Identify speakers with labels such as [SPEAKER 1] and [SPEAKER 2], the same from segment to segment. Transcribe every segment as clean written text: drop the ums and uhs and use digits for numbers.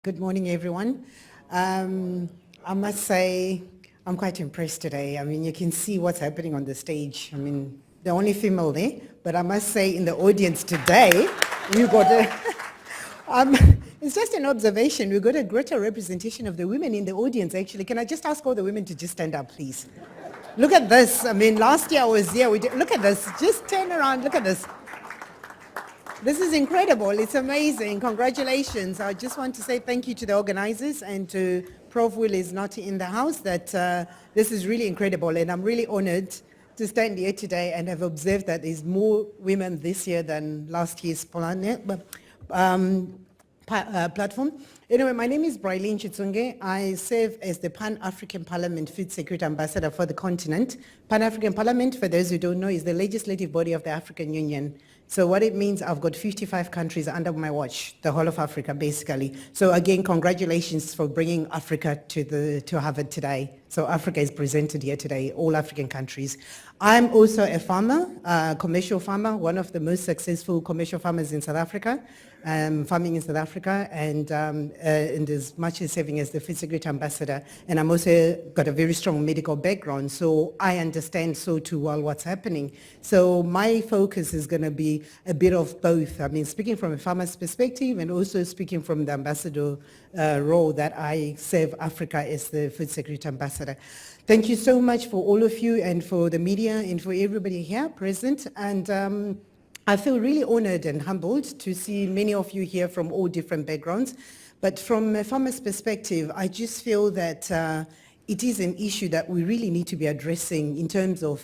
[SPEAKER 1] Good morning, everyone. I must say, I'm quite impressed today. I mean, you can see what's happening on the stage. I mean, the only female there, but I must say in the audience today, we've got a, um, it's just an observation. We've got a greater representation of the women in the audience, actually. Can I just ask all the women to just stand up, please? Look at this. I mean, last year I was here. Look at this. Just turn around. Look at this. This is incredible. It's amazing. Congratulations. I just want to say thank you to the organizers and to Prof. Will is not in the house that this is really incredible, and I'm really honored to stand here today and have observed that there's more women this year than last year's platform. Anyway, my name is Brylyne Chitsunge. I serve as the Pan-African Parliament Food Security Ambassador for the continent. Pan-African Parliament, for those who don't know, is the legislative body of the African Union. So what it means, I've got 55 countries under my watch, the whole of Africa, basically. So again, congratulations for bringing Africa to Harvard today. So Africa is presented here today, all African countries. I'm also a farmer, commercial farmer, one of the most successful commercial farmers in South Africa, farming in South Africa, and as much as serving as the Food Security Ambassador. And I'm also got a very strong medical background, so I understand so too well what's happening. So my focus is going to be a bit of both. I mean, speaking from a farmer's perspective and also speaking from the ambassador role that I serve Africa as the Food Security Ambassador. Thank you so much for all of you and for the media and for everybody here present. And I feel really honored and humbled to see many of you here from all different backgrounds. But from a farmer's perspective, I just feel that it is an issue that we really need to be addressing in terms of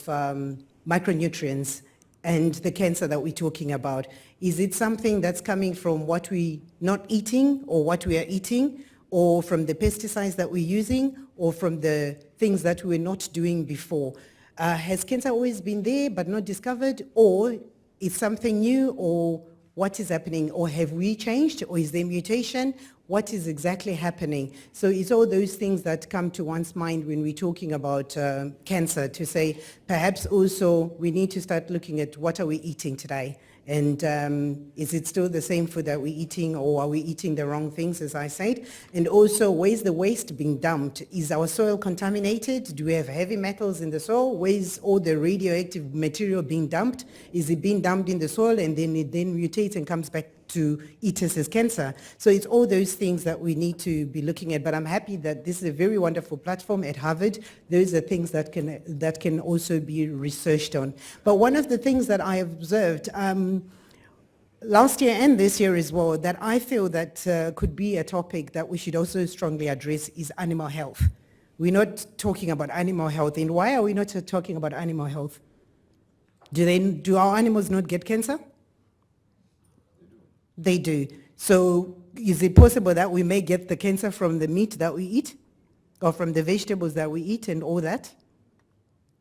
[SPEAKER 1] micronutrients and the cancer that we're talking about. Is it something that's coming from what we're not eating or what we are eating, or from the pesticides that we're using, or from the things that we're not doing before? Has cancer always been there but not discovered, or is something new, or what is happening? Or have we changed, or is there mutation? What is exactly happening? So it's all those things that come to one's mind when we're talking about cancer, to say perhaps also we need to start looking at what are we eating today, and is it still the same food that we're eating, or are we eating the wrong things, as I said? And also, where's the waste being dumped? Is our soil contaminated? Do we have heavy metals in the soil? Where's all the radioactive material being dumped? Is it being dumped in the soil and then it then mutates and comes back to eat us as cancer? So it's all those things that we need to be looking at. But I'm happy that this is a very wonderful platform at Harvard. Those are things that can also be researched on. But one of the things that I observed last year and this year as well, that I feel that could be a topic that we should also strongly address, is animal health. We're not talking about animal health. And why are we not talking about animal health? Do our animals not get cancer? They do. So is it possible that we may get the cancer from the meat that we eat, or from the vegetables that we eat and all that?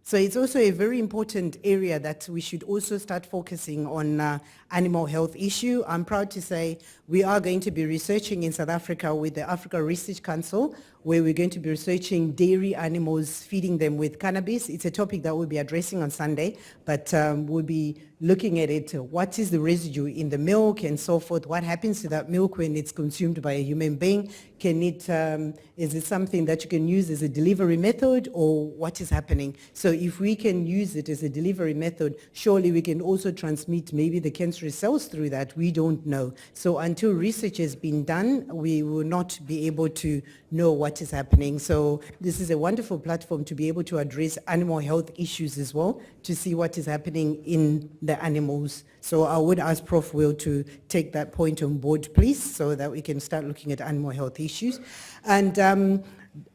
[SPEAKER 1] So it's also a very important area that we should also start focusing on animal health issue. I'm proud to say we are going to be researching in South Africa with the Africa Research Council, where we're going to be researching dairy animals, feeding them with cannabis. It's a topic that we'll be addressing on Sunday, but we'll be looking at it. What is the residue in the milk and so forth? What happens to that milk when it's consumed by a human being? Is it something that you can use as a delivery method, or what is happening? So if we can use it as a delivery method, surely we can also transmit maybe the cancerous cells through that. We don't know. So until research has been done, we will not be able to know what is happening. So this is a wonderful platform to be able to address animal health issues as well, to see what is happening in the animals. So I would ask Prof. Will to take that point on board, please, so that we can start looking at animal health issues. And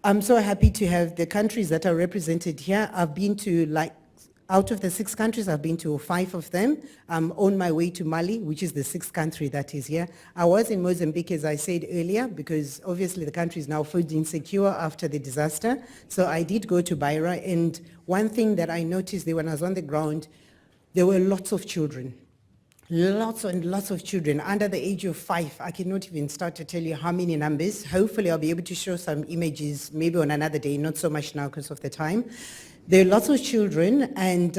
[SPEAKER 1] I'm so happy to have the countries that are represented here. I've been to, out of the 6 countries, I've been to 5 of them. I'm on my way to Mali, which is the 6th country that is here. I was in Mozambique, as I said earlier, because obviously the country is now food insecure after the disaster. So I did go to Beira, and one thing that I noticed there when I was on the ground, there were lots of children. Lots and lots of children under the age of 5. I cannot even start to tell you how many numbers. Hopefully I'll be able to show some images maybe on another day, not so much now because of the time. There are lots of children, and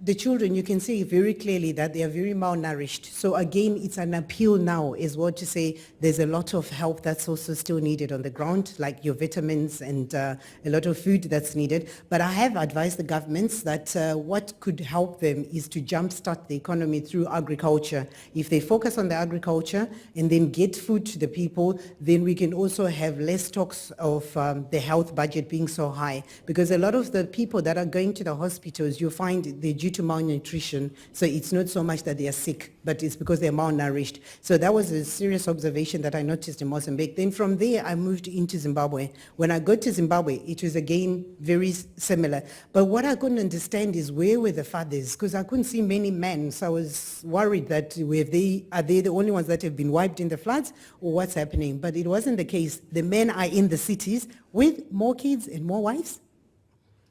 [SPEAKER 1] the children, you can see very clearly that they are very malnourished. So again, it's an appeal now as well to say there's a lot of help that's also still needed on the ground, like your vitamins and a lot of food that's needed. But I have advised the governments that what could help them is to jumpstart the economy through agriculture. If they focus on the agriculture and then get food to the people, then we can also have less talks of the health budget being so high. Because a lot of the people that are going to the hospitals, you find they're due to malnutrition. So it's not so much that they are sick, but it's because they're malnourished. So that was a serious observation that I noticed in Mozambique. Then from there, I moved into Zimbabwe. When I got to Zimbabwe, it was again very similar. But what I couldn't understand is where were the fathers? Because I couldn't see many men. So I was worried that are they the only ones that have been wiped in the floods, or what's happening? But it wasn't the case. The men are in the cities with more kids and more wives.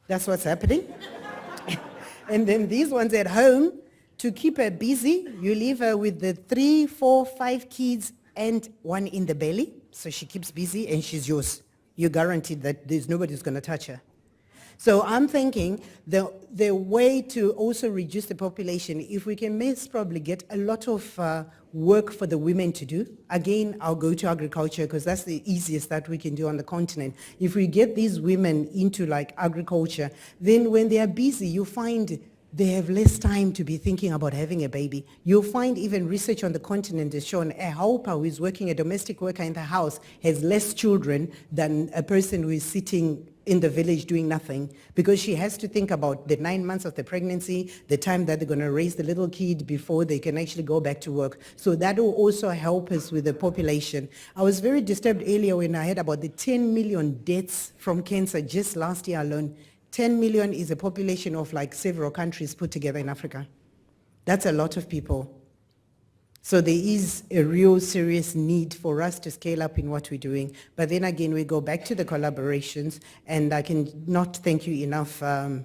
[SPEAKER 1] That's what's happening. And then these ones at home, to keep her busy, you leave her with the 3, 4, 5 kids and one in the belly. So she keeps busy and she's yours. You're guaranteed that there's nobody's going to touch her. So I'm thinking the way to also reduce the population, if we can probably get a lot of work for the women to do. Again, I'll go to agriculture because that's the easiest that we can do on the continent. If we get these women into like agriculture, then when they are busy, you find they have less time to be thinking about having a baby. You'll find even research on the continent has shown a helper who is working, a domestic worker in the house, has less children than a person who is sitting in the village doing nothing, because she has to think about the 9 months of the pregnancy, the time that they're going to raise the little kid before they can actually go back to work. So that will also help us with the population. I was very disturbed earlier when I heard about the 10 million deaths from cancer just last year alone. 10 million is a population of like several countries put together in Africa. That's a lot of people. So there is a real serious need for us to scale up in what we're doing. But then again, we go back to the collaborations, and I can not thank you enough,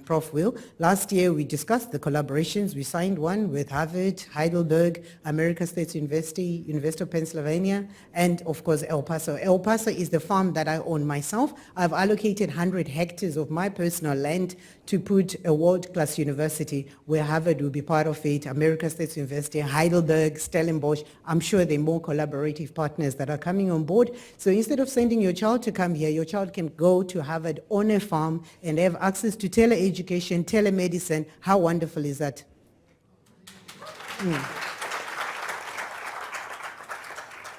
[SPEAKER 1] Prof. Will. Last year, we discussed the collaborations. We signed one with Harvard, Heidelberg, American State University, University of Pennsylvania, and of course, El Paso. El Paso is the farm that I own myself. I've allocated 100 hectares of my personal land to put a world-class university where Harvard will be part of it, American State University, Heidelberg, Stellenbosch. I'm sure there are more collaborative partners that are coming on board. So instead of sending your child to come here, your child can go to Harvard on a farm and have access to teleeducation, telemedicine. How wonderful is that?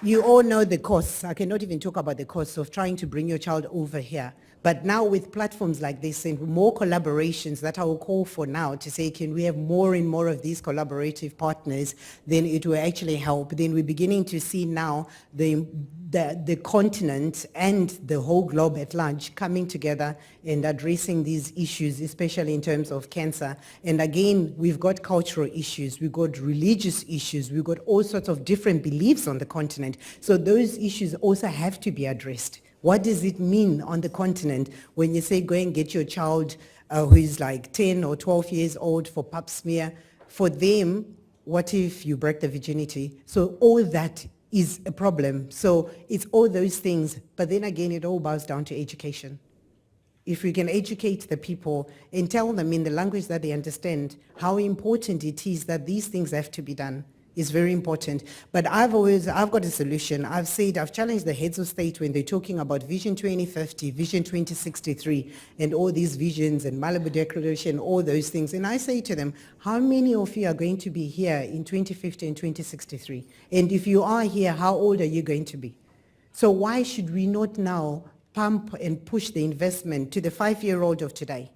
[SPEAKER 1] You all know the costs. I cannot even talk about the costs of trying to bring your child over here. But now with platforms like this and more collaborations that I will call for now to say, can we have more and more of these collaborative partners, then it will actually help. Then we're beginning to see now the continent and the whole globe at large coming together and addressing these issues, especially in terms of cancer. And again, we've got cultural issues, we've got religious issues, we've got all sorts of different beliefs on the continent. So those issues also have to be addressed. What does it mean on the continent when you say go and get your child who is like 10 or 12 years old for pap smear? For them, what if you break the virginity? So all that is a problem. So it's all those things. But then again, it all boils down to education. If we can educate the people and tell them in the language that they understand how important it is that these things have to be done, is very important. But I've got a solution. I've challenged the heads of state when they're talking about Vision 2050, Vision 2063, and all these visions and Malibu Declaration, all those things. And I say to them, how many of you are going to be here in 2050 and 2063? And if you are here, how old are you going to be? So why should we not now pump and push the investment to the 5-year-old of today?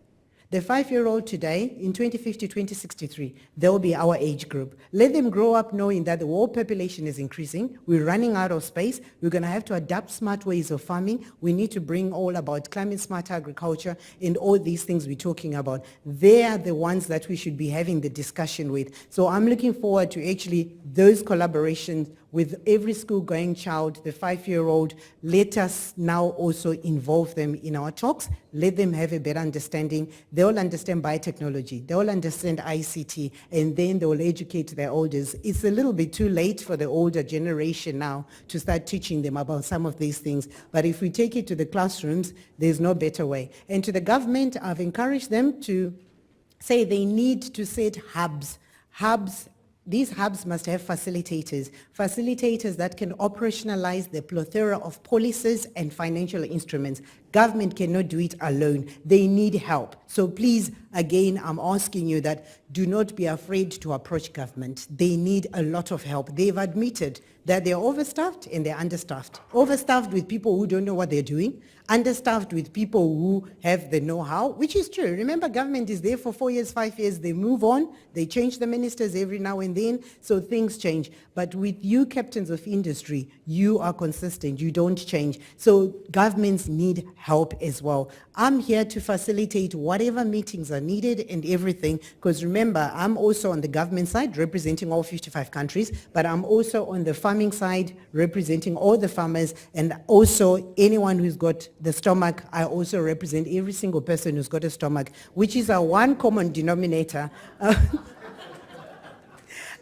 [SPEAKER 1] The 5-year-old today, in 2050, 2063, they'll be our age group. Let them grow up knowing that the world population is increasing. We're running out of space. We're going to have to adapt smart ways of farming. We need to bring all about climate smart agriculture and all these things we're talking about. They are the ones that we should be having the discussion with. So I'm looking forward to actually those collaborations with every school-going child, the 5-year-old. Let us now also involve them in our talks. Let them have a better understanding. They'll understand biotechnology. They'll understand ICT, and then they'll educate their elders. It's a little bit too late for the older generation now to start teaching them about some of these things. But if we take it to the classrooms, there's no better way. And to the government, I've encouraged them to say they need to set hubs. These hubs must have facilitators that can operationalize the plethora of policies and financial instruments. Government cannot do it alone. They need help. So please, again, I'm asking you that do not be afraid to approach government. They need a lot of help. They've admitted that they're overstaffed and they're understaffed. Overstaffed with people who don't know what they're doing, understaffed with people who have the know-how, which is true. Remember, government is there for 4 years, 5 years. They move on. They change the ministers every now and then, so things change. But with you captains of industry, you are consistent. You don't change. So governments need help as well. I'm here to facilitate whatever meetings are needed and everything, because remember, I'm also on the government side representing all 55 countries, but I'm also on the farming side representing all the farmers, and also anyone who's got the stomach. I also represent every single person who's got a stomach, which is our one common denominator.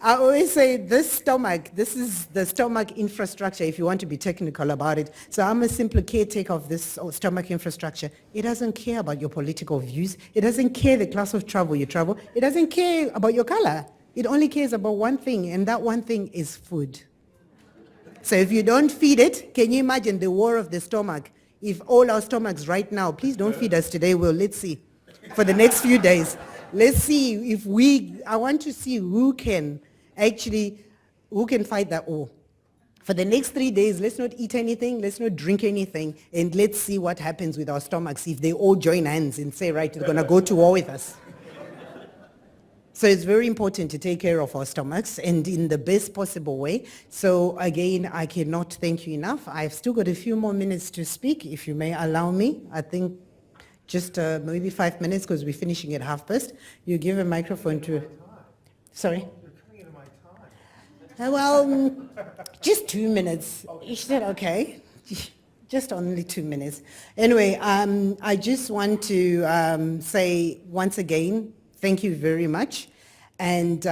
[SPEAKER 1] I always say this is the stomach infrastructure, if you want to be technical about it. So I'm a simple caretaker of this stomach infrastructure. It doesn't care about your political views. It doesn't care the class of travel you travel. It doesn't care about your color. It only cares about one thing, and that one thing is food. So if you don't feed it, can you imagine the war of the stomach? If all our stomachs right now, please don't feed us today, well, let's see. For the next few days, let's see if I want to see who can fight that war. For the next 3 days, let's not eat anything, let's not drink anything, and let's see what happens with our stomachs if they all join hands and say, right, they're going to go to war with us. So it's very important to take care of our stomachs, and in the best possible way. So again, I cannot thank you enough. I've still got a few more minutes to speak, if you may allow me. I think just maybe 5 minutes, because we're finishing at past. You give a microphone to... Sorry? Well, just 2 minutes. Is that okay? Just only 2 minutes. Anyway, I just want to say once again, thank you very much. And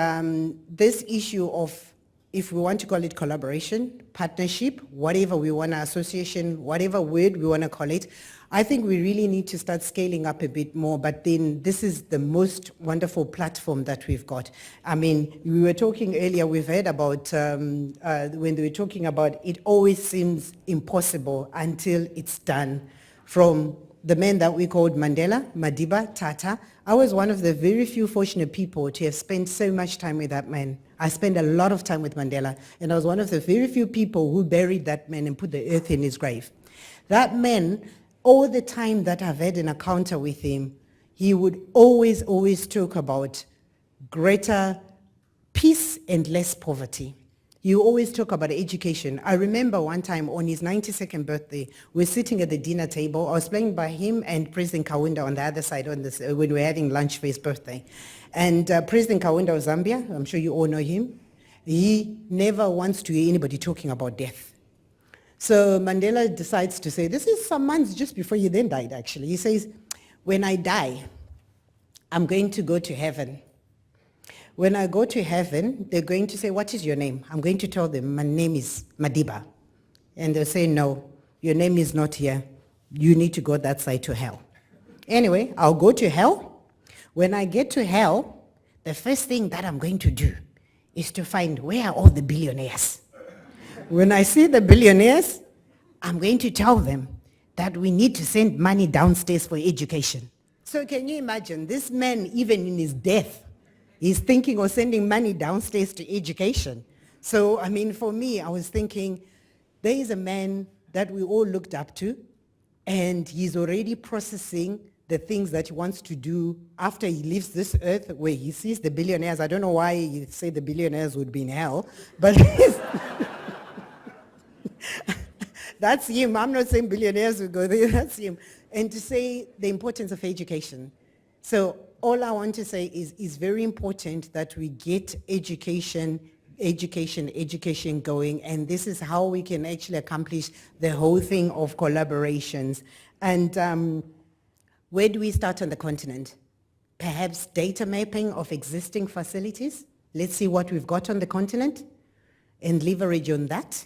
[SPEAKER 1] this issue of, if we want to call it collaboration, partnership, whatever we want, association, whatever word we want to call it, I think we really need to start scaling up a bit more, but then this is the most wonderful platform that we've got. I mean, we were talking earlier, we've heard about, when they were talking about, it always seems impossible until it's done. From the man that we called Mandela, Madiba, Tata, I was one of the very few fortunate people to have spent so much time with that man. I spent a lot of time with Mandela, and I was one of the very few people who buried that man and put the earth in his grave. That man, all the time that I've had an encounter with him, he would always talk about greater peace and less poverty. You always talk about education. I remember one time on his 92nd birthday, we're sitting at the dinner table. I was playing by him and President Kaunda on the other side on this, when we were having lunch for his birthday. And President Kaunda of Zambia, I'm sure you all know him, he never wants to hear anybody talking about death. So Mandela decides to say, this is some months just before he then died actually. He says, when I die, I'm going to go to heaven. When I go to heaven, they're going to say, what is your name? I'm going to tell them, my name is Madiba. And they'll say, no, your name is not here. You need to go that side to hell. Anyway, I'll go to hell. When I get to hell, the first thing that I'm going to do is to find, where are all the billionaires? When I see the billionaires, I'm going to tell them that we need to send money downstairs for education. So can you imagine, this man, even in his death, he's thinking of sending money downstairs to education. So, I mean, for me, I was thinking, there is a man that we all looked up to, and he's already processing the things that he wants to do after he leaves this earth, where he sees the billionaires. I don't know why you say the billionaires would be in hell, but that's him. I'm not saying billionaires would go there, that's him. And to say the importance of education. So all I want to say is it's very important that we get education education going, and this is how we can actually accomplish the whole thing of collaborations. And where do we start on the continent? Perhaps data mapping of existing facilities. Let's see what we've got on the continent and leverage on that.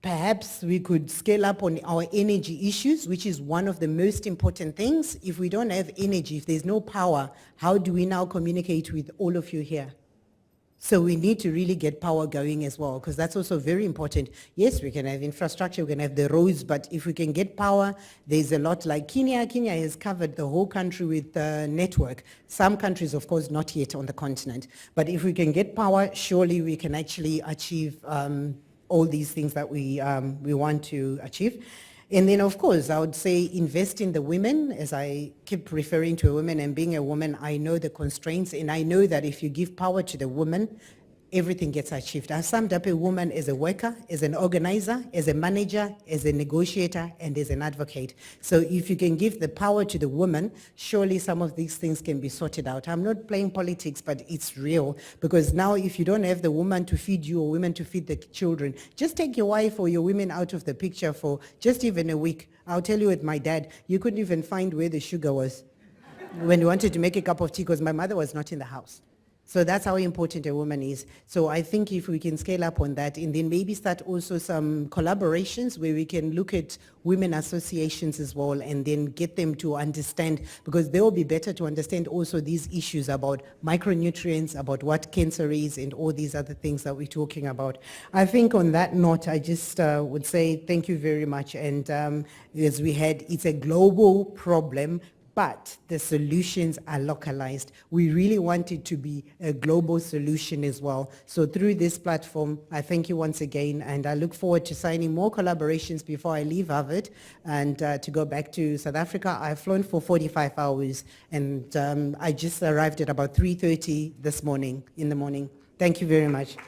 [SPEAKER 1] Perhaps we could scale up on our energy issues, which is one of the most important things. If we don't have energy, if there's no power, how do we now communicate with all of you here? So we need to really get power going as well, because that's also very important. Yes, we can have infrastructure, we can have the roads, but if we can get power, there's a lot like Kenya. Kenya has covered the whole country with network. Some countries, of course, not yet on the continent. But if we can get power, surely we can actually achieve all these things that we want to achieve. And then, of course, I would say invest in the women. As I keep referring to a woman, and being a woman, I know the constraints, and I know that if you give power to the woman, everything gets achieved. I've summed up a woman as a worker, as an organizer, as a manager, as a negotiator, and as an advocate. So if you can give the power to the woman, surely some of these things can be sorted out. I'm not playing politics, but it's real. Because now if you don't have the woman to feed you or women to feed the children, just take your wife or your women out of the picture for just even a week. I'll tell you with my dad, you couldn't even find where the sugar was when we wanted to make a cup of tea because my mother was not in the house. So that's how important a woman is. So I think if we can scale up on that and then maybe start also some collaborations where we can look at women associations as well and then get them to understand, because they will be better to understand also these issues about micronutrients, about what cancer is and all these other things that we're talking about. I think on that note, I just would say thank you very much. And as we had, it's a global problem, but the solutions are localized. We really want it to be a global solution as well. So through this platform, I thank you once again, and I look forward to signing more collaborations before I leave Harvard and to go back to South Africa. I've flown for 45 hours, and I just arrived at about 3:30 this morning, in the morning. Thank you very much.